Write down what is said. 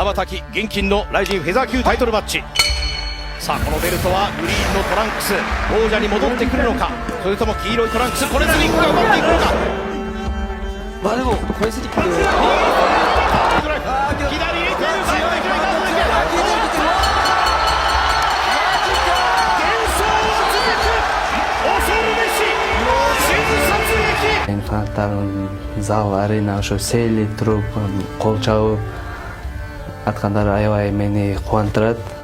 ばたき現金のライジンフェザー級タイトルマッチ。さあこのベルトはグリーンのトランクス王者に戻ってくるのか、それとも黄色いトランクスこれでリングが奪っていくのか。まあでもこれスリップで左入れているサイドで決めた。Инфантал зал арена ошо сейли туруп кол чабып аткандары аябай мени кубандырат.